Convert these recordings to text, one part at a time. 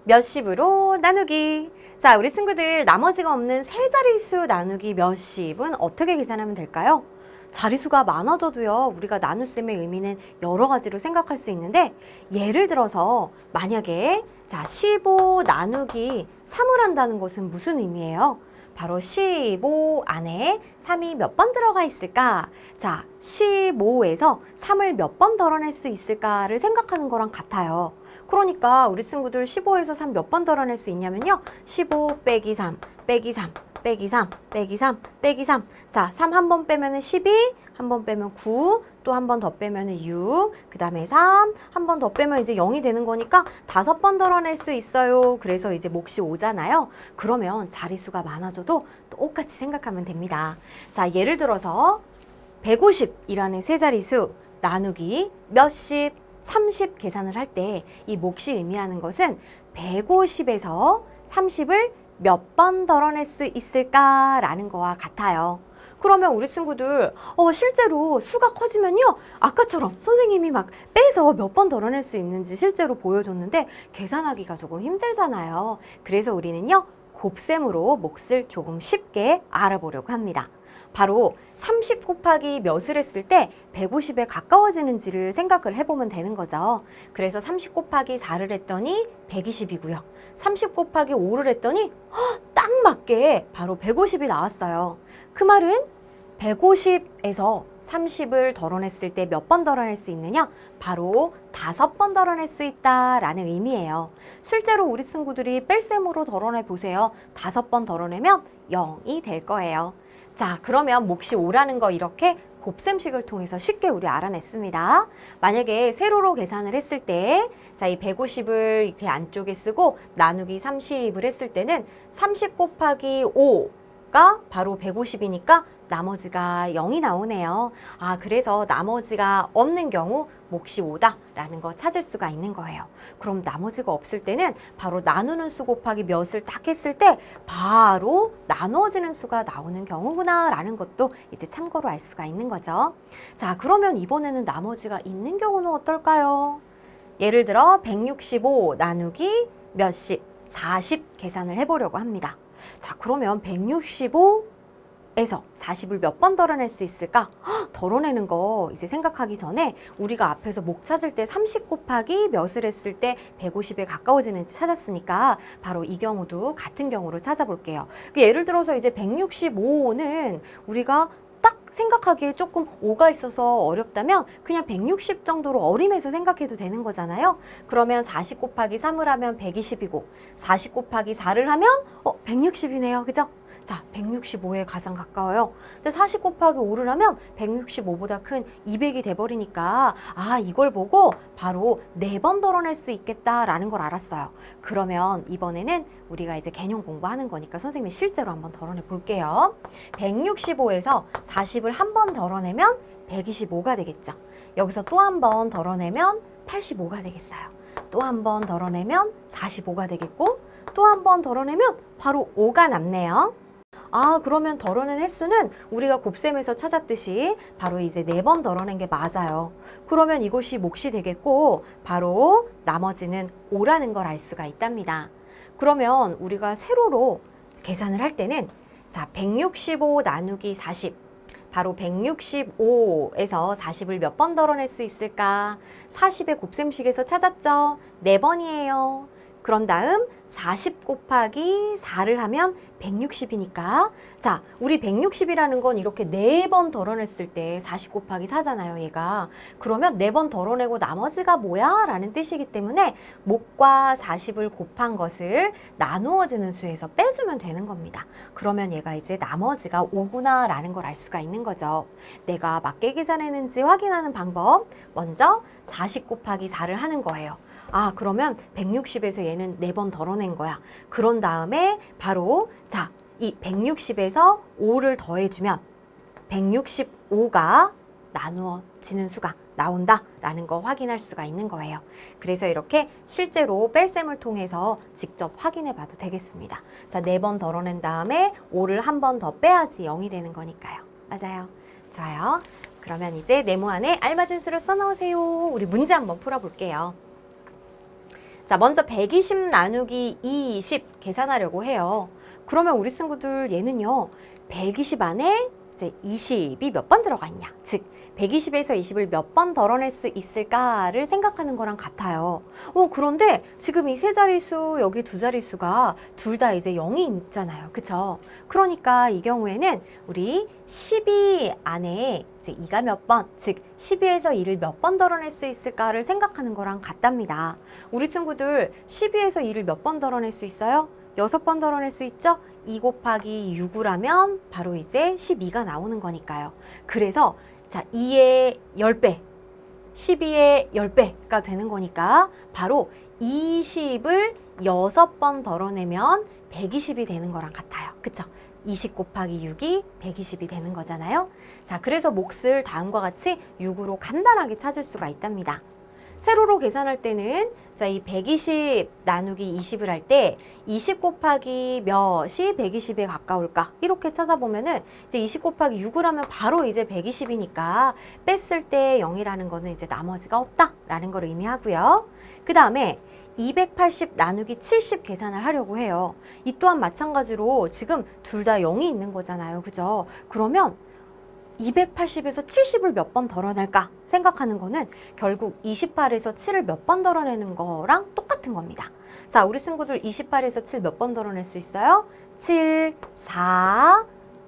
몇십으로 나누기. 자, 우리 친구들 나머지가 없는 세 자릿수 나누기 몇십은 어떻게 계산하면 될까요? 자릿수가 많아져도요, 우리가 나눗셈의 의미는 여러 가지로 생각할 수 있는데, 예를 들어서 만약에 자 15 나누기 3을 한다는 것은 무슨 의미예요? 바로 15 안에 3이 몇 번 들어가 있을까? 자, 15에서 3을 몇 번 덜어낼 수 있을까를 생각하는 거랑 같아요. 그러니까 우리 친구들 15에서 3 몇 번 덜어낼 수 있냐면요. 15 빼기 3, 빼기 3, 빼기 3, 빼기 3, 빼기 3. 자, 3 한 번 빼면은 12, 한 번 빼면 9, 또 한 번 더 빼면은 6, 그 다음에 3, 한 번 더 빼면 이제 0이 되는 거니까 5번 덜어낼 수 있어요. 그래서 이제 몫이 5잖아요. 그러면 자릿수가 많아져도 똑같이 생각하면 됩니다. 자, 예를 들어서 150이라는 세 자릿수 나누기 몇십, 30 계산을 할 때 이 몫이 의미하는 것은 150에서 30을 몇 번 덜어낼 수 있을까라는 거와 같아요. 그러면 우리 친구들 실제로 수가 커지면요, 아까처럼 선생님이 막 빼서 몇 번 덜어낼 수 있는지 실제로 보여줬는데 계산하기가 조금 힘들잖아요. 그래서 우리는요, 곱셈으로 몫을 조금 쉽게 알아보려고 합니다. 바로 30 곱하기 몇을 했을 때 150에 가까워지는지를 생각을 해보면 되는 거죠. 그래서 30 곱하기 4를 했더니 120이고요. 30 곱하기 5를 했더니 딱 맞게 바로 150이 나왔어요. 그 말은 150에서 30을 덜어냈을 때 몇 번 덜어낼 수 있느냐? 바로 5번 덜어낼 수 있다라는 의미예요. 실제로 우리 친구들이 뺄셈으로 덜어내 보세요. 5번 덜어내면 0이 될 거예요. 자, 그러면 몫이 5라는 거 이렇게 곱셈식을 통해서 쉽게 우리 알아냈습니다. 만약에 세로로 계산을 했을 때, 자, 이 150을 이렇게 안쪽에 쓰고 나누기 30을 했을 때는 30 곱하기 5가 바로 150이니까 나머지가 0이 나오네요. 아, 그래서 나머지가 없는 경우 몫이 5다라는 거 찾을 수가 있는 거예요. 그럼 나머지가 없을 때는 바로 나누는 수 곱하기 몇을 딱 했을 때 바로 나누어지는 수가 나오는 경우구나 라는 것도 이제 참고로 알 수가 있는 거죠. 자, 그러면 이번에는 나머지가 있는 경우는 어떨까요? 예를 들어 165 나누기 몇십, 40 계산을 해보려고 합니다. 자, 그러면 165에서 40을 몇 번 덜어낼 수 있을까? 덜어내는 거 이제 생각하기 전에 우리가 앞에서 목 찾을 때 30 곱하기 몇을 했을 때 150에 가까워지는지 찾았으니까 바로 이 경우도 같은 경우로 찾아볼게요. 예를 들어서 이제 165는 우리가 딱 생각하기에 조금 5가 있어서 어렵다면 그냥 160 정도로 어림해서 생각해도 되는 거잖아요. 그러면 40 곱하기 3을 하면 120이고 40 곱하기 4를 하면 160이네요. 그죠? 자, 165에 가장 가까워요. 근데 40 곱하기 5를 하면 165보다 큰 200이 돼버리니까 이걸 보고 바로 4번 덜어낼 수 있겠다라는 걸 알았어요. 그러면 이번에는 우리가 이제 개념 공부하는 거니까 선생님이 실제로 한번 덜어내 볼게요. 165에서 40을 한 번 덜어내면 125가 되겠죠. 여기서 또 한 번 덜어내면 85가 되겠어요. 또 한 번 덜어내면 45가 되겠고 또 한 번 덜어내면 바로 5가 남네요. 그러면 덜어낸 횟수는 우리가 곱셈에서 찾았듯이 바로 이제 4번 덜어낸 게 맞아요. 그러면 이것이 몫이 되겠고 바로 나머지는 5라는 걸 알 수가 있답니다. 그러면 우리가 세로로 계산을 할 때는 자, 165 나누기 40 바로 165에서 40을 몇 번 덜어낼 수 있을까? 40의 곱셈식에서 찾았죠? 4번이에요. 그런 다음 40 곱하기 4를 하면 160이니까 자, 우리 160이라는 건 이렇게 4번 덜어냈을 때 40 곱하기 4잖아요, 얘가. 그러면 4번 덜어내고 나머지가 뭐야? 라는 뜻이기 때문에 몫과 40을 곱한 것을 나누어지는 수에서 빼주면 되는 겁니다. 그러면 얘가 이제 나머지가 5구나 라는 걸 알 수가 있는 거죠. 내가 맞게 계산했는지 확인하는 방법, 먼저 40 곱하기 4를 하는 거예요. 그러면 160에서 얘는 4번 덜어낸 거야. 그런 다음에 바로 자, 이 160에서 5를 더해주면 165가 나누어지는 수가 나온다라는 거 확인할 수가 있는 거예요. 그래서 이렇게 실제로 뺄셈을 통해서 직접 확인해 봐도 되겠습니다. 자, 4번 덜어낸 다음에 5를 한 번 더 빼야지 0이 되는 거니까요. 맞아요. 좋아요. 그러면 이제 네모 안에 알맞은 수를 써넣으세요. 우리 문제 한번 풀어볼게요. 자, 먼저 120 나누기 20 계산하려고 해요. 그러면 우리 친구들 얘는요, 120 안에 이제 20이 몇 번 들어가 있냐. 즉, 120에서 20을 몇 번 덜어낼 수 있을까를 생각하는 거랑 같아요. 그런데 지금 이 세 자릿수, 여기 두 자릿수가 둘 다 이제 0이 있잖아요. 그쵸? 그러니까 이 경우에는 우리 12 안에 이제 2가 몇 번, 즉 12에서 2를 몇 번 덜어낼 수 있을까를 생각하는 거랑 같답니다. 우리 친구들 12에서 2를 몇 번 덜어낼 수 있어요? 6번 덜어낼 수 있죠? 2 곱하기 6을 하면 바로 이제 12가 나오는 거니까요. 그래서 자, 2의 10배, 12의 10배가 되는 거니까 바로 20을 6번 덜어내면 120이 되는 거랑 같아요. 그쵸? 20 곱하기 6이 120이 되는 거잖아요. 자, 그래서 몫을 다음과 같이 6으로 간단하게 찾을 수가 있답니다. 세로로 계산할 때는 자, 이 120 나누기 20을 할 때 20 곱하기 몇이 120에 가까울까? 이렇게 찾아보면은 이제 20 곱하기 6을 하면 바로 이제 120이니까 뺐을 때 0이라는 거는 이제 나머지가 없다라는 걸 의미하고요. 그 다음에 280 나누기 70 계산을 하려고 해요. 이 또한 마찬가지로 지금 둘 다 0이 있는 거잖아요. 그죠? 그러면 280에서 70을 몇 번 덜어낼까 생각하는 거는 결국 28에서 7을 몇 번 덜어내는 거랑 똑같은 겁니다. 자, 우리 친구들 28에서 7 몇 번 덜어낼 수 있어요? 7, 4,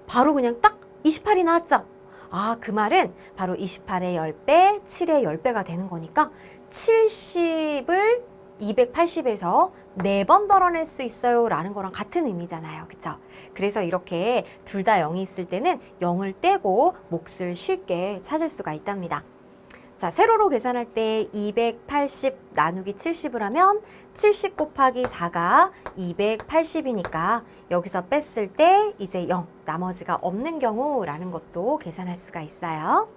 바로 그냥 딱 28이 나왔죠? 아, 그 말은 바로 28의 10배, 7의 10배가 되는 거니까 70을 280에서 4번 덜어낼 수 있어요 라는 거랑 같은 의미잖아요. 그쵸? 그래서 이렇게 둘 다 0이 있을 때는 0을 떼고 몫을 쉽게 찾을 수가 있답니다. 자, 세로로 계산할 때 280 나누기 70을 하면 70 곱하기 4가 280이니까 여기서 뺐을 때 이제 0, 나머지가 없는 경우라는 것도 계산할 수가 있어요.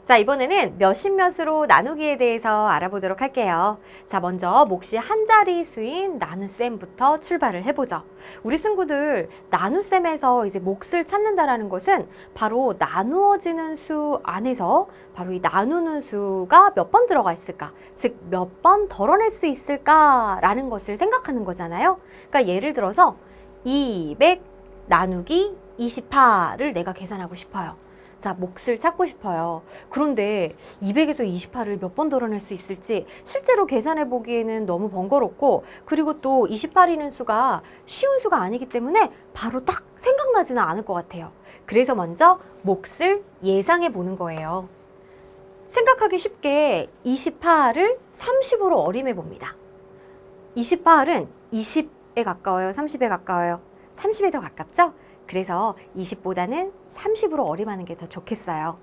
자, 이번에는 몇십 몇으로 나누기에 대해서 알아보도록 할게요. 자, 먼저 몫이 한 자릿수인 나눗셈부터 출발을 해보죠. 우리 친구들 나눗셈에서 이제 몫을 찾는다라는 것은 바로 나누어지는 수 안에서 바로 이 나누는 수가 몇 번 들어가 있을까? 즉, 몇 번 덜어낼 수 있을까라는 것을 생각하는 거잖아요. 그러니까 예를 들어서 200 나누기 28을 내가 계산하고 싶어요. 자, 몫을 찾고 싶어요. 그런데 200에서 28을 몇 번 덜어낼 수 있을지 실제로 계산해 보기에는 너무 번거롭고, 그리고 또 28이라는 수가 쉬운 수가 아니기 때문에 바로 딱 생각나지는 않을 것 같아요. 그래서 먼저 몫을 예상해 보는 거예요. 생각하기 쉽게 28을 30으로 어림해 봅니다. 28은 20에 가까워요? 30에 가까워요? 30에 더 가깝죠? 그래서 20보다는 30으로 어림하는 게 더 좋겠어요.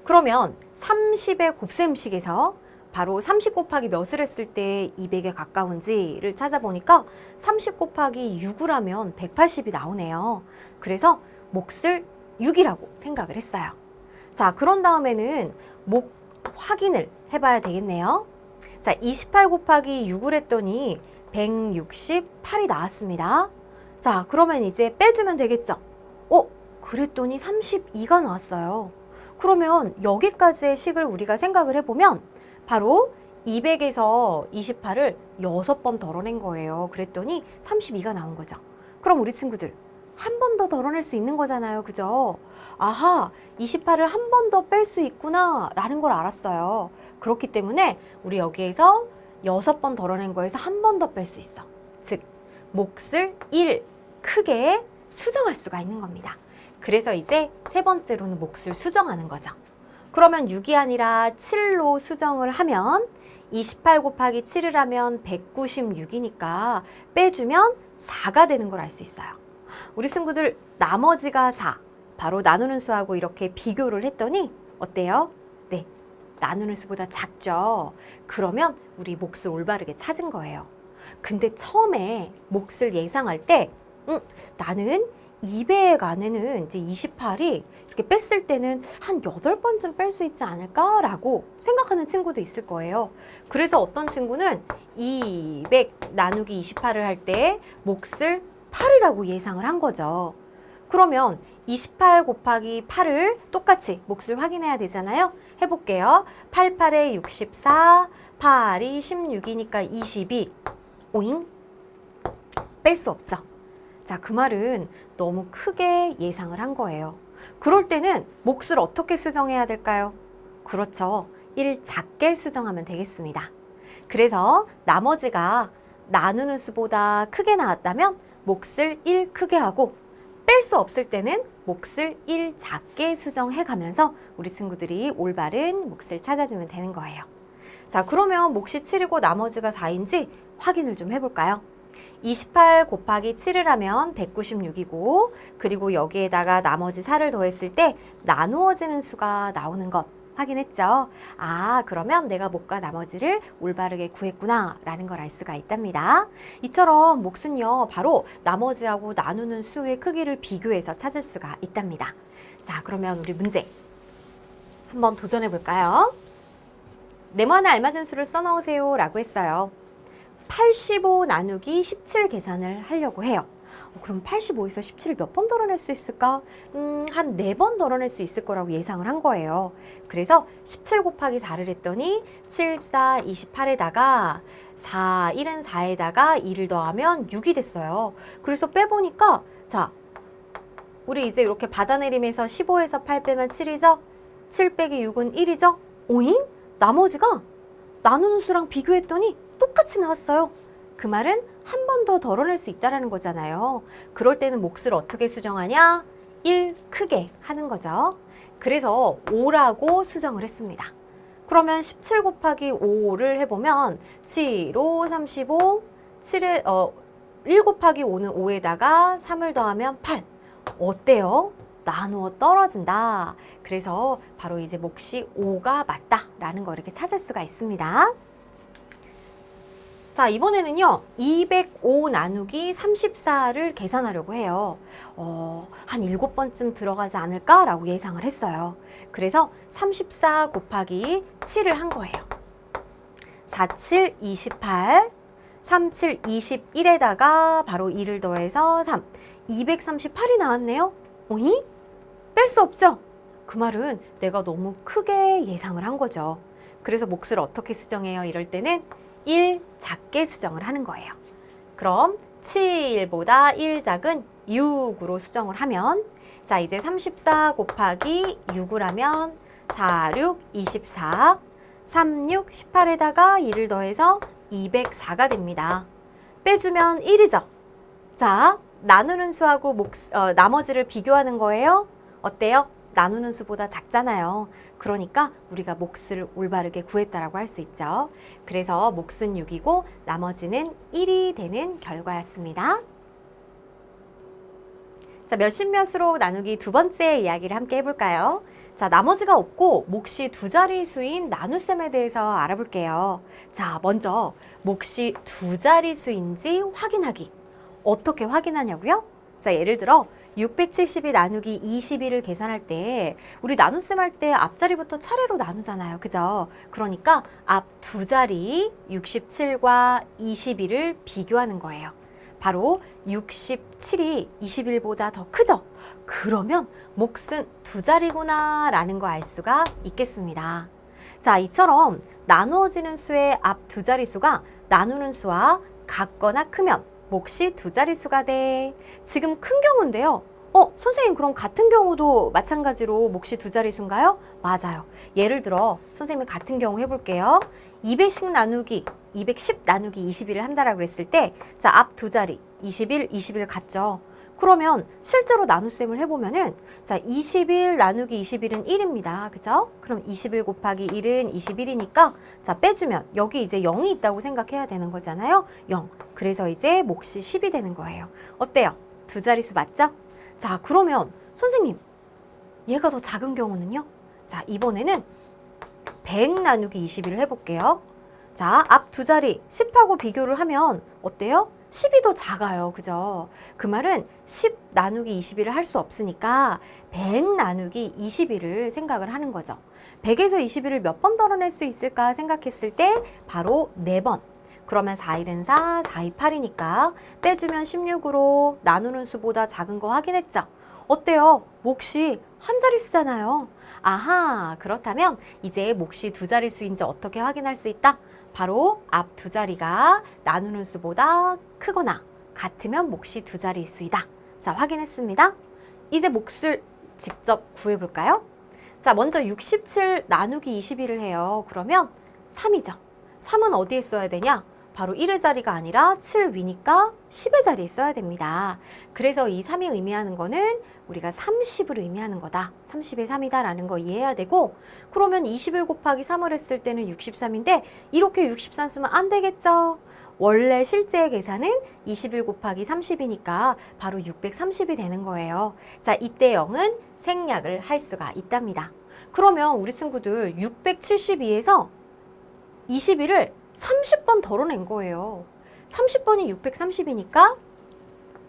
그러면 30의 곱셈식에서 바로 30 곱하기 몇을 했을 때 200에 가까운지를 찾아보니까 30 곱하기 6을 하면 180이 나오네요. 그래서 몫을 6이라고 생각을 했어요. 자, 그런 다음에는 몫 확인을 해봐야 되겠네요. 자, 28 곱하기 6을 했더니 168이 나왔습니다. 자, 그러면 이제 빼주면 되겠죠? 그랬더니 32가 나왔어요. 그러면 여기까지의 식을 우리가 생각을 해보면 바로 200에서 28을 6번 덜어낸 거예요. 그랬더니 32가 나온 거죠. 그럼 우리 친구들 한 번 더 덜어낼 수 있는 거잖아요. 그죠? 아하, 28을 한 번 더 뺄 수 있구나 라는 걸 알았어요. 그렇기 때문에 우리 여기에서 6번 덜어낸 거에서 한 번 더 뺄 수 있어. 즉, 몫을 1 크게 수정할 수가 있는 겁니다. 그래서 이제 세 번째로는 몫을 수정하는 거죠. 그러면 6이 아니라 7로 수정을 하면 28 곱하기 7을 하면 196이니까 빼주면 4가 되는 걸 알 수 있어요. 우리 친구들 나머지가 4, 바로 나누는 수하고 이렇게 비교를 했더니 어때요? 네, 나누는 수보다 작죠? 그러면 우리 몫을 올바르게 찾은 거예요. 근데 처음에 몫을 예상할 때 나는 200 안에는 이제 28이 이렇게 뺐을 때는 한 8번쯤 뺄 수 있지 않을까라고 생각하는 친구도 있을 거예요. 그래서 어떤 친구는 200 나누기 28을 할 때 몫을 8이라고 예상을 한 거죠. 그러면 28 곱하기 8을 똑같이 몫을 확인해야 되잖아요. 해볼게요. 88에 64, 8이 16이니까 22. 오잉? 뺄 수 없죠. 자, 그 말은 너무 크게 예상을 한 거예요. 그럴 때는 몫을 어떻게 수정해야 될까요? 그렇죠. 1 작게 수정하면 되겠습니다. 그래서 나머지가 나누는 수보다 크게 나왔다면 몫을 1 크게 하고 뺄 수 없을 때는 몫을 1 작게 수정해 가면서 우리 친구들이 올바른 몫을 찾아주면 되는 거예요. 자, 그러면 몫이 7이고 나머지가 4인지 확인을 좀 해볼까요? 28 곱하기 7을 하면 196이고 그리고 여기에다가 나머지 4를 더했을 때 나누어지는 수가 나오는 것 확인했죠? 아, 그러면 내가 몫과 나머지를 올바르게 구했구나 라는 걸 알 수가 있답니다. 이처럼 몫은요, 바로 나머지하고 나누는 수의 크기를 비교해서 찾을 수가 있답니다. 자, 그러면 우리 문제 한번 도전해 볼까요? 네모안에 알맞은 수를 써넣으세요 라고 했어요. 85 나누기 17 계산을 하려고 해요. 그럼 85에서 17을 몇 번 덜어낼 수 있을까? 한 4번 덜어낼 수 있을 거라고 예상을 한 거예요. 그래서 17 곱하기 4를 했더니 7, 4, 28에다가 4, 1은 4에다가 2를 더하면 6이 됐어요. 그래서 빼보니까 자, 우리 이제 이렇게 받아내림에서 15에서 8 빼면 7이죠? 7 빼기 6은 1이죠? 오잉? 나머지가 나누는 수랑 비교했더니 똑같이 나왔어요. 그 말은 한 번 더 덜어낼 수 있다는 거잖아요. 그럴 때는 몫을 어떻게 수정하냐? 1 크게 하는 거죠. 그래서 5라고 수정을 했습니다. 그러면 17 곱하기 5를 해보면 7, 5, 35, 1 곱하기 5는 5에다가 3을 더하면 8. 어때요? 나누어 떨어진다. 그래서 바로 이제 몫이 5가 맞다라는 거 이렇게 찾을 수가 있습니다. 자, 이번에는요, 205 나누기 34를 계산하려고 해요. 한 7번쯤 들어가지 않을까라고 예상을 했어요. 그래서 34 곱하기 7을 한 거예요. 47, 28, 37, 21에다가 바로 2를 더해서 3, 238이 나왔네요. 오잉? 뺄 수 없죠? 그 말은 내가 너무 크게 예상을 한 거죠. 그래서 몫을 어떻게 수정해요? 이럴 때는 1 작게 수정을 하는 거예요. 그럼 7보다 1 작은 6으로 수정을 하면 자, 이제 34 곱하기 6을 하면 4, 6, 24, 3, 6, 18에다가 2를 더해서 204가 됩니다. 빼주면 1이죠. 자, 나누는 수하고 나머지를 비교하는 거예요. 어때요? 나누는 수보다 작잖아요. 그러니까 우리가 몫을 올바르게 구했다라고 할 수 있죠. 그래서 몫은 6이고 나머지는 1이 되는 결과였습니다. 자, 몇십 몇으로 나누기 두 번째 이야기를 함께 해볼까요? 자, 나머지가 없고 몫이 두 자리 수인 나눗셈에 대해서 알아볼게요. 자, 먼저 몫이 두 자리 수인지 확인하기. 어떻게 확인하냐고요? 자, 예를 들어 672 나누기 22를 계산할 때 우리 나눗셈 할 때 앞자리부터 차례로 나누잖아요. 그죠? 그러니까 앞 두 자리 67과 22를 비교하는 거예요. 바로 67이 21보다 더 크죠? 그러면 몫은 두 자리구나 라는 거 알 수가 있겠습니다. 자, 이처럼 나누어지는 수의 앞 두 자리수가 나누는 수와 같거나 크면 몫이 두 자릿수가 돼. 지금 큰 경우인데요. 선생님 그럼 같은 경우도 마찬가지로 몫이 두 자릿수인가요? 맞아요. 예를 들어 선생님이 같은 경우 해볼게요. 210 나누기 21을 한다라고 그랬을 때 자, 앞 두 자리 21 같죠? 그러면 실제로 나눗셈을 해보면은 자, 21 나누기 21은 1입니다. 그죠? 그럼 21 곱하기 1은 21이니까 자, 빼주면 여기 이제 0이 있다고 생각해야 되는 거잖아요. 0. 그래서 이제 몫이 10이 되는 거예요. 어때요? 두 자릿수 맞죠? 자, 그러면 선생님 얘가 더 작은 경우는요? 자, 이번에는 100 나누기 21을 해볼게요. 자, 앞 두 자리 10하고 비교를 하면 어때요? 10이 더 작아요. 그죠? 그 말은 10 나누기 21을 할 수 없으니까 100 나누기 21을 생각을 하는 거죠. 100에서 21을 몇 번 덜어낼 수 있을까 생각했을 때 바로 4번. 그러면 4, 1은 4, 4, 2, 8이니까 빼주면 16으로 나누는 수보다 작은 거 확인했죠? 어때요? 몫이 한 자릿수잖아요. 아하, 그렇다면 이제 몫이 두 자릿수인지 어떻게 확인할 수 있다? 바로 앞 두 자리가 나누는 수보다 크거나 같으면 몫이 두 자릿수이다. 자, 확인했습니다. 이제 몫을 직접 구해볼까요? 자, 먼저 67 나누기 21을 해요. 그러면 3이죠. 3은 어디에 써야 되냐? 바로 1의 자리가 아니라 7 위니까 10의 자리에 써야 됩니다. 그래서 이 3이 의미하는 거는 우리가 30을 의미하는 거다. 30의 3이다 라는 거 이해해야 되고, 그러면 21 곱하기 3을 했을 때는 63인데 이렇게 63 쓰면 안 되겠죠. 원래 실제 계산은 21 곱하기 30이니까 바로 630이 되는 거예요. 자, 이때 0은 생략을 할 수가 있답니다. 그러면 우리 친구들 672에서 21을 30번 덜어낸 거예요. 30번이 630이니까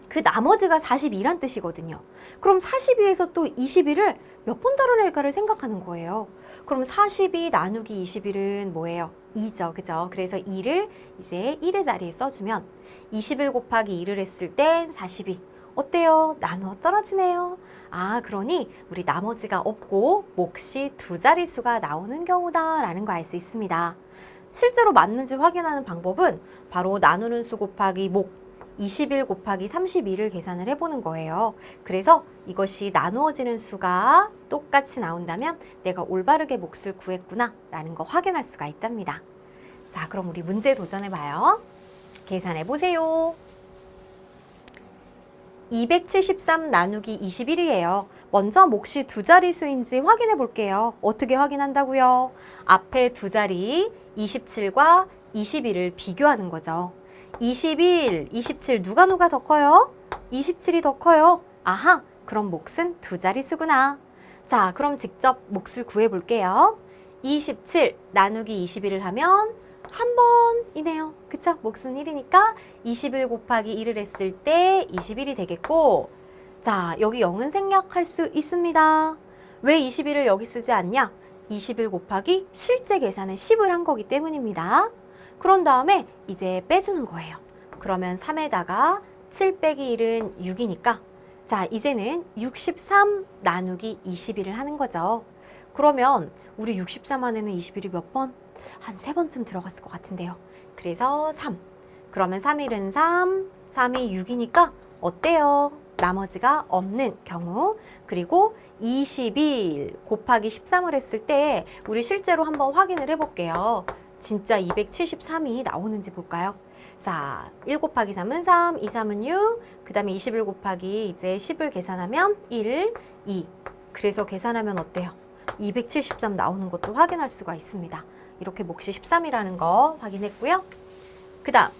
그 나머지가 42란 뜻이거든요. 그럼 42에서 또 21을 몇 번 덜어낼까를 생각하는 거예요. 그럼 42 나누기 21은 뭐예요? 2죠. 그죠? 그래서 2를 이제 1의 자리에 써주면 21 곱하기 2를 했을 땐 42. 어때요? 나누어 떨어지네요. 아, 그러니 우리 나머지가 없고 몫이 두 자릿수가 나오는 경우다라는 거 알 수 있습니다. 실제로 맞는지 확인하는 방법은 바로 나누는 수 곱하기 몫 21 곱하기 32를 계산을 해보는 거예요. 그래서 이것이 나누어지는 수가 똑같이 나온다면 내가 올바르게 몫을 구했구나 라는 거 확인할 수가 있답니다. 자, 그럼 우리 문제 도전해봐요. 계산해보세요. 273 나누기 21이에요. 먼저 몫이 두 자릿수인지 확인해 볼게요. 어떻게 확인한다고요? 앞에 두 자리 27과 21을 비교하는 거죠. 21, 27 누가 더 커요? 27이 더 커요. 아하, 그럼 몫은 두 자릿수구나. 자, 그럼 직접 몫을 구해 볼게요. 27 나누기 21을 하면 한 번이네요. 그쵸? 몫은 1이니까 21 곱하기 1을 했을 때 21이 되겠고, 자, 여기 0은 생략할 수 있습니다. 왜 21을 여기 쓰지 않냐? 21 곱하기 실제 계산은 10을 한 거기 때문입니다. 그런 다음에 이제 빼주는 거예요. 그러면 3에다가 7 빼기 1은 6이니까 자, 이제는 63 나누기 21을 하는 거죠. 그러면 우리 63 안에는 21이 몇 번? 한 3번쯤 들어갔을 것 같은데요. 그래서 3. 그러면 3일은 3, 3이 6이니까 어때요? 나머지가 없는 경우. 그리고 21 곱하기 13을 했을 때 우리 실제로 한번 확인을 해볼게요. 진짜 273이 나오는지 볼까요? 자, 1 곱하기 3은 3, 2, 3은 6, 그 다음에 21 곱하기 이제 10을 계산하면 1, 2. 그래서 계산하면 어때요? 273 나오는 것도 확인할 수가 있습니다. 이렇게 몫이 13이라는 거 확인했고요. 그 다음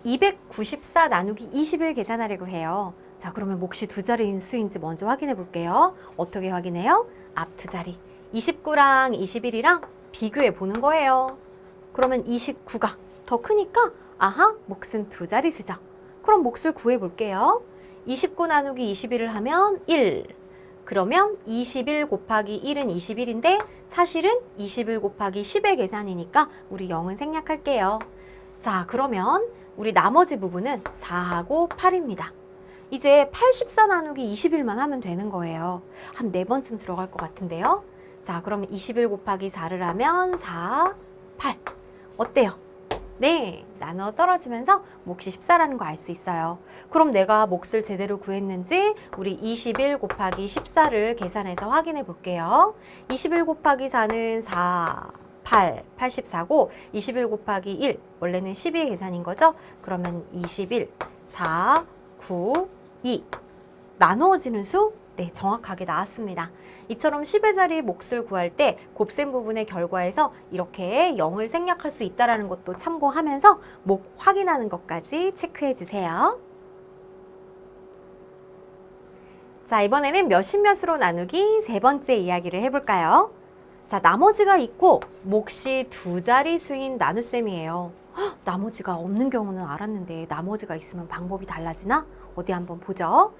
294 나누기 20을 계산하려고 해요. 자, 그러면 몫이 두 자리인 수인지 먼저 확인해 볼게요. 어떻게 확인해요? 앞 두 자리 29랑 21이랑 비교해 보는 거예요. 그러면 29가 더 크니까 아하, 몫은 두 자릿수죠. 그럼 몫을 구해 볼게요. 29 나누기 21을 하면 1. 그러면 21 곱하기 1은 21인데 사실은 21 곱하기 10의 계산이니까 우리 0은 생략할게요. 자, 그러면 우리 나머지 부분은 4하고 8입니다. 이제 84 나누기 21만 하면 되는 거예요. 한 4번쯤 들어갈 것 같은데요. 자, 그러면 21 곱하기 4를 하면 4, 8. 어때요? 네, 나눠 떨어지면서 몫이 14라는 거 알 수 있어요. 그럼 내가 몫을 제대로 구했는지 우리 21 곱하기 14를 계산해서 확인해 볼게요. 21 곱하기 4는 4, 8, 84고 21 곱하기 1, 원래는 12의 계산인 거죠? 그러면 21, 4, 9, 2. 나누어지는 수? 네, 정확하게 나왔습니다. 이처럼 10의 자리 몫을 구할 때 곱셈 부분의 결과에서 이렇게 0을 생략할 수 있다는 것도 참고하면서 몫 확인하는 것까지 체크해 주세요. 자, 이번에는 몇십 몇으로 나누기 세 번째 이야기를 해볼까요? 자, 나머지가 있고 몫이 두 자리 수인 나눗셈이에요. 헉, 나머지가 없는 경우는 알았는데 나머지가 있으면 방법이 달라지나? 어디 한번 보죠.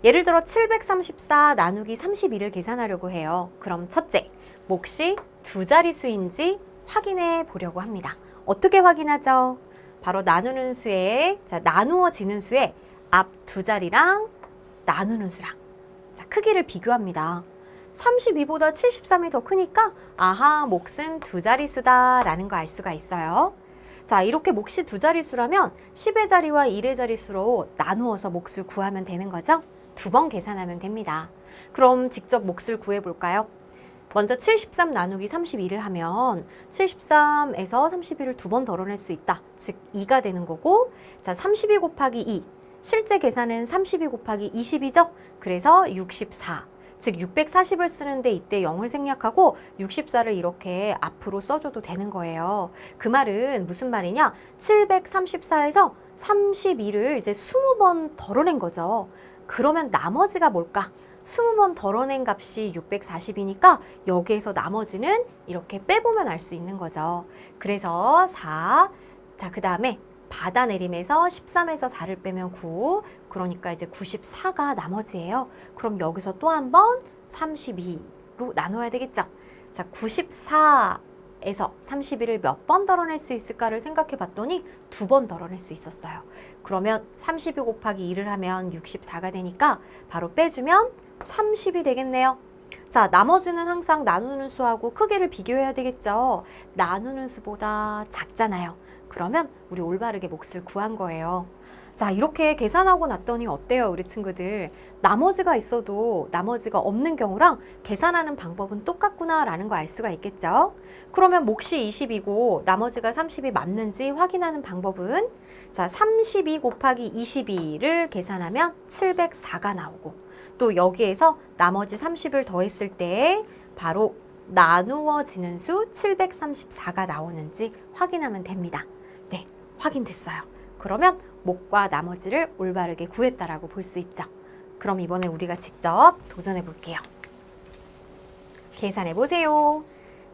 예를 들어 734 나누기 32를 계산하려고 해요. 그럼 첫째, 몫이 두 자릿수인지 확인해 보려고 합니다. 어떻게 확인하죠? 바로 나누는 수에, 자, 나누어지는 수에 앞 두 자리랑 나누는 수랑. 자, 크기를 비교합니다. 32보다 73이 더 크니까 아하, 몫은 두 자릿수다 라는 거 알 수가 있어요. 자, 이렇게 몫이 두 자릿수라면 10의 자리와 1의 자릿수로 나누어서 몫을 구하면 되는 거죠. 두 번 계산하면 됩니다. 그럼 직접 몫을 구해볼까요? 먼저 73 나누기 32를 하면 73에서 31을 두 번 덜어낼 수 있다. 즉 2가 되는 거고, 자, 32 곱하기 2. 실제 계산은 32 곱하기 20이죠? 그래서 64. 즉 640을 쓰는데 이때 0을 생략하고 64를 이렇게 앞으로 써줘도 되는 거예요. 그 말은 무슨 말이냐? 734에서 32를 이제 20번 덜어낸 거죠. 그러면 나머지가 뭘까? 20번 덜어낸 값이 640이니까 여기에서 나머지는 이렇게 빼보면 알 수 있는 거죠. 그래서 4, 자, 그 다음에 받아내림에서 13에서 4를 빼면 9, 그러니까 이제 94가 나머지예요. 그럼 여기서 또 한 번 32로 나눠야 되겠죠. 자, 94에서 31을 몇 번 덜어낼 수 있을까를 생각해 봤더니 두 번 덜어낼 수 있었어요. 그러면 32 곱하기 2를 하면 64가 되니까 바로 빼주면 30이 되겠네요. 자, 나머지는 항상 나누는 수하고 크기를 비교해야 되겠죠. 나누는 수보다 작잖아요. 그러면 우리 올바르게 몫을 구한 거예요. 자, 이렇게 계산하고 났더니 어때요, 우리 친구들? 나머지가 있어도 나머지가 없는 경우랑 계산하는 방법은 똑같구나 라는 거 알 수가 있겠죠? 그러면 몫이 20이고 나머지가 30이 맞는지 확인하는 방법은, 자, 32 곱하기 22를 계산하면 704가 나오고, 또 여기에서 나머지 30을 더했을 때 바로 나누어지는 수 734가 나오는지 확인하면 됩니다. 네, 확인됐어요. 그러면 몫과 나머지를 올바르게 구했다라고 볼 수 있죠. 그럼 이번에 우리가 직접 도전해 볼게요. 계산해 보세요.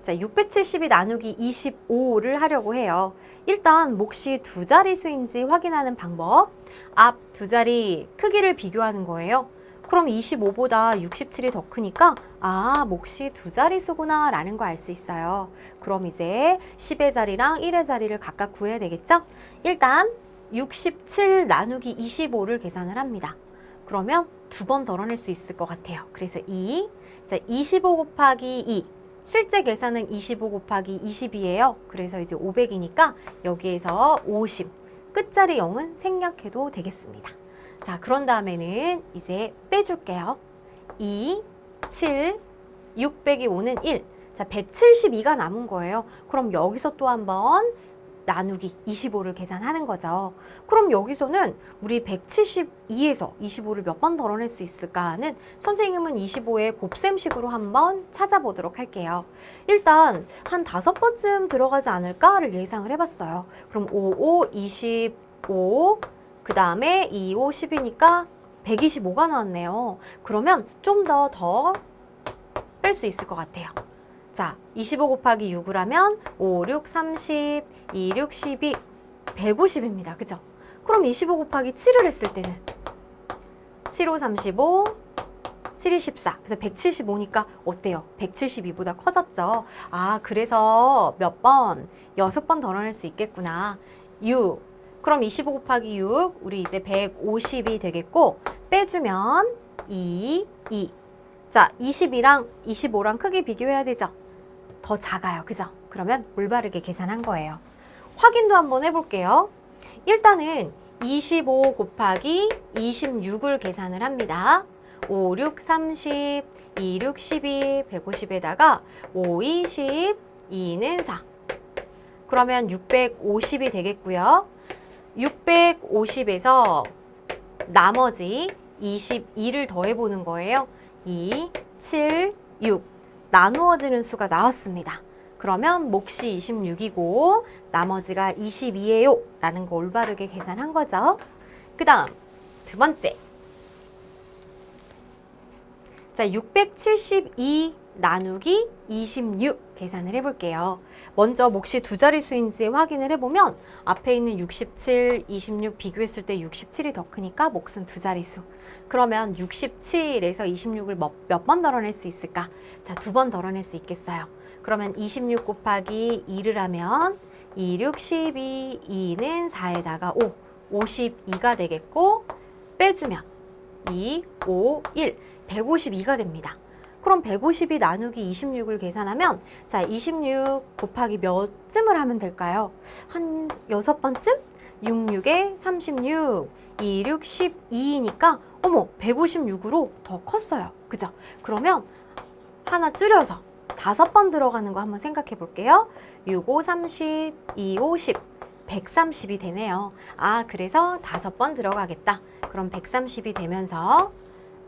자, 672 나누기 25를 하려고 해요. 일단 몫이 두 자릿수인지 확인하는 방법, 앞 두 자리 크기를 비교하는 거예요. 그럼 25보다 67이 더 크니까 아, 몫이 두 자릿수구나 라는 거 알 수 있어요. 그럼 이제 10의 자리랑 1의 자리를 각각 구해야 되겠죠? 일단 67 나누기 25를 계산을 합니다. 그러면 두 번 덜어낼 수 있을 것 같아요. 그래서 2, 자, 25 곱하기 2. 실제 계산은 25 곱하기 20이에요. 그래서 이제 500이니까 여기에서 50. 끝자리 0은 생략해도 되겠습니다. 자, 그런 다음에는 이제 빼줄게요. 2, 7, 6 빼기 5는 1. 자, 172가 남은 거예요. 그럼 여기서 또 한번 나누기 25를 계산하는 거죠. 그럼 여기서는 우리 172에서 25를 몇 번 덜어낼 수 있을까 하는 선생님은 25의 곱셈식으로 한번 찾아보도록 할게요. 일단 한 5번쯤 들어가지 않을까를 예상을 해봤어요. 그럼 5, 5, 25, 그 다음에 2, 5, 10이니까 125가 나왔네요. 그러면 좀 더 뺄 수 있을 것 같아요. 자, 25 곱하기 6을 하면 5, 6, 30, 2, 6, 12, 150입니다. 그죠? 그럼 25 곱하기 7을 했을 때는 7, 5, 35, 7, 2, 14. 그래서 175니까 어때요? 172보다 커졌죠? 아, 그래서 몇 번? 6번 덜어낼 수 있겠구나. 6. 그럼 25 곱하기 6, 우리 이제 150이 되겠고, 빼주면 2, 2. 자, 20이랑 25랑 크기 비교해야 되죠? 더 작아요. 그죠? 그러면 올바르게 계산한 거예요. 확인도 한번 해볼게요. 일단은 25 곱하기 26을 계산을 합니다. 5, 6, 30, 2, 6, 12, 150에다가 5, 20, 2는 4. 그러면 650이 되겠고요. 650에서 나머지 22를 더해보는 거예요. 2, 7, 6. 나누어지는 수가 나왔습니다. 그러면 몫이 26이고 나머지가 22예요 라는 거 올바르게 계산한 거죠. 그 다음 두 번째. 자, 672 나누기 26 계산을 해볼게요. 먼저 몫이 두 자릿수인지 확인을 해보면 앞에 있는 67, 26 비교했을 때 67이 더 크니까 몫은 두 자릿수. 그러면 67에서 26을 몇 번 덜어낼 수 있을까? 자, 두 번 덜어낼 수 있겠어요. 그러면 26 곱하기 2를 하면 2, 6, 12, 2는 4에다가 5, 52가 되겠고 빼주면 2, 5, 1. 152가 됩니다. 그럼 152 나누기 26을 계산하면 자, 26 곱하기 몇 쯤을 하면 될까요? 한 6번쯤? 6, 6에 36, 2, 6, 12이니까 어머, 156으로 더 컸어요. 그죠? 그러면 하나 줄여서 5번 들어가는 거 한번 생각해 볼게요. 6, 5, 30, 2, 5, 10, 130이 되네요. 아, 그래서 5번 들어가겠다. 그럼 130이 되면서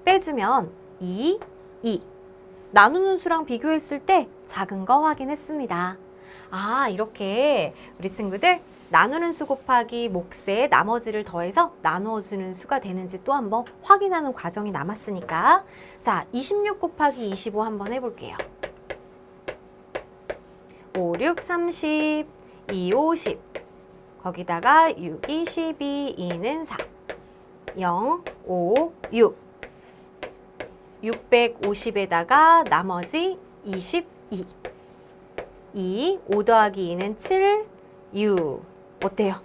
빼주면 2, 2. 나누는 수랑 비교했을 때 작은 거 확인했습니다. 아, 이렇게 우리 친구들 나누는 수 곱하기 몫에 나머지를 더해서 나누어주는 수가 되는지 또 한번 확인하는 과정이 남았으니까 자, 26 곱하기 25 한번 해볼게요. 5, 6, 30, 2, 50 거기다가 6, 2, 12, 2는 4 0, 5, 6 650에다가 나머지 22 2, 5 더하기 2는 7, 6 어때요?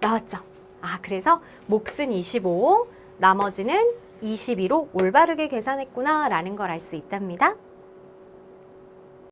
나왔죠? 아, 그래서 몫은 25, 나머지는 22로 올바르게 계산했구나 라는 걸 알 수 있답니다.